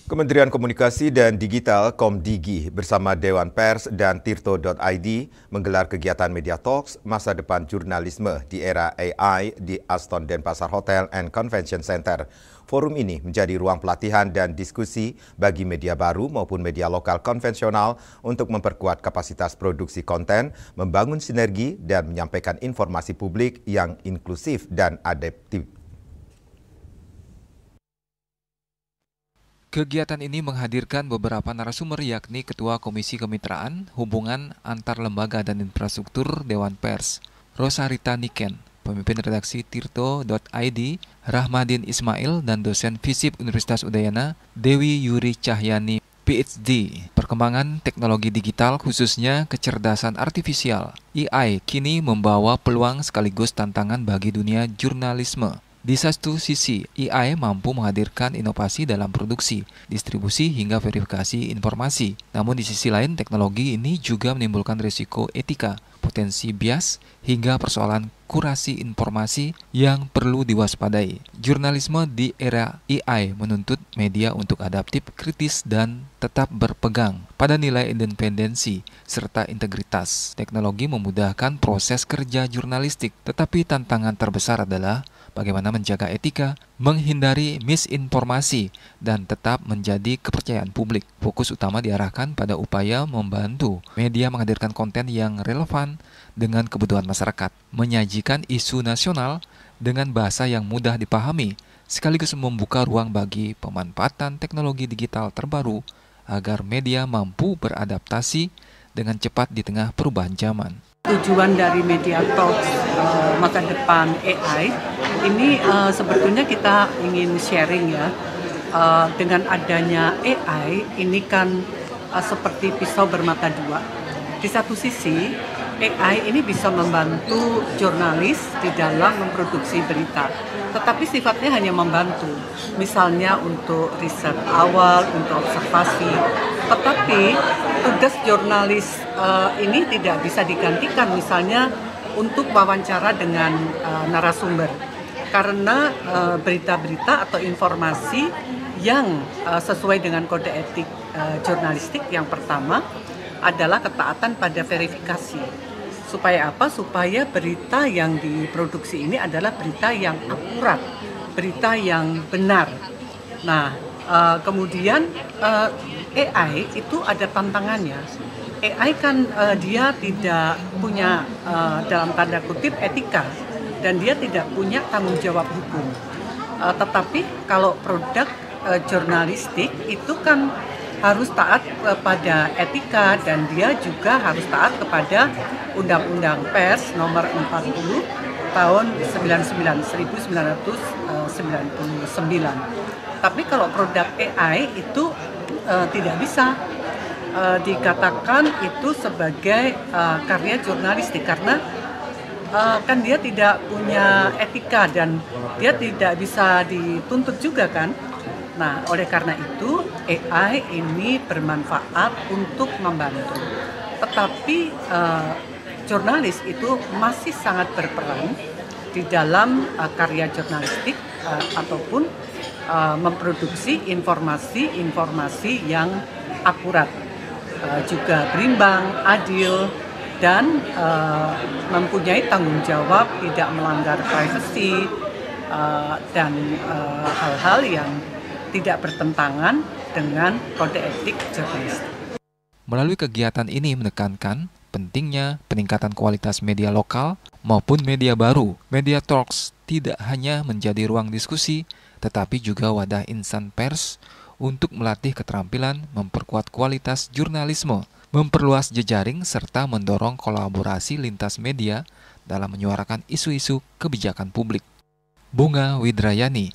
Kementerian Komunikasi dan Digital Komdigi bersama Dewan Pers dan Tirto.id menggelar kegiatan Media Talks Masa Depan Jurnalisme di Era AI di Aston Denpasar Hotel and Convention Center. Forum ini menjadi ruang pelatihan dan diskusi bagi media baru maupun media lokal konvensional untuk memperkuat kapasitas produksi konten, membangun sinergi, dan menyampaikan informasi publik yang inklusif dan adaptif. Kegiatan ini menghadirkan beberapa narasumber yakni Ketua Komisi Kemitraan, Hubungan Antar Lembaga dan Infrastruktur Dewan Pers, Rosarita Niken, pemimpin redaksi Tirto.id, Rahmadin Ismail, dan dosen FISIP Universitas Udayana, Dewi Yuri Cahyani, PhD. Perkembangan teknologi digital khususnya kecerdasan artifisial, AI, kini membawa peluang sekaligus tantangan bagi dunia jurnalisme. Di satu sisi, AI mampu menghadirkan inovasi dalam produksi, distribusi, hingga verifikasi informasi. Namun di sisi lain, teknologi ini juga menimbulkan risiko etika, potensi bias, hingga persoalan kurasi informasi yang perlu diwaspadai. Jurnalisme di era AI menuntut media untuk adaptif, kritis, dan tetap berpegang pada nilai independensi serta integritas. Teknologi memudahkan proses kerja jurnalistik, tetapi tantangan terbesar adalah bagaimana menjaga etika, menghindari misinformasi, dan tetap menjadi kepercayaan publik. Fokus utama diarahkan pada upaya membantu media menghadirkan konten yang relevan dengan kebutuhan masyarakat, menyajikan isu nasional dengan bahasa yang mudah dipahami, sekaligus membuka ruang bagi pemanfaatan teknologi digital terbaru agar media mampu beradaptasi dengan cepat di tengah perubahan zaman. Tujuan dari Media Talks masa depan AI ini sebetulnya kita ingin sharing ya, dengan adanya AI ini kan seperti pisau bermata dua. Di satu sisi AI ini bisa membantu jurnalis di dalam memproduksi berita, tetapi sifatnya hanya membantu, misalnya untuk riset awal, untuk observasi. Tetapi tugas jurnalis ini tidak bisa digantikan misalnya untuk wawancara dengan narasumber, karena berita-berita atau informasi yang sesuai dengan kode etik jurnalistik yang pertama adalah ketaatan pada verifikasi. Supaya apa? Supaya berita yang diproduksi ini adalah berita yang akurat, berita yang benar. Nah, kemudian AI itu ada tantangannya. AI kan dia tidak punya dalam tanda kutip etika dan dia tidak punya tanggung jawab hukum. Tetapi kalau produk jurnalistik itu kan harus taat kepada etika dan dia juga harus taat kepada Undang-Undang Pers nomor 40 tahun 1999. Tapi kalau produk AI itu tidak bisa dikatakan itu sebagai karya jurnalistik karena kan dia tidak punya etika dan dia tidak bisa dituntut juga kan. Nah, oleh karena itu AI ini bermanfaat untuk membantu. Tetapi jurnalis itu masih sangat berperan di dalam karya jurnalistik ataupun memproduksi informasi yang akurat, juga berimbang, adil, dan mempunyai tanggung jawab tidak melanggar privasi dan hal-hal yang tidak bertentangan dengan kode etik jurnalistik. Melalui kegiatan ini menekankan pentingnya peningkatan kualitas media lokal maupun media baru. Media Talks tidak hanya menjadi ruang diskusi, tetapi juga wadah insan pers untuk melatih keterampilan, memperkuat kualitas jurnalisme, memperluas jejaring, serta mendorong kolaborasi lintas media dalam menyuarakan isu-isu kebijakan publik. Bunga Widrayani,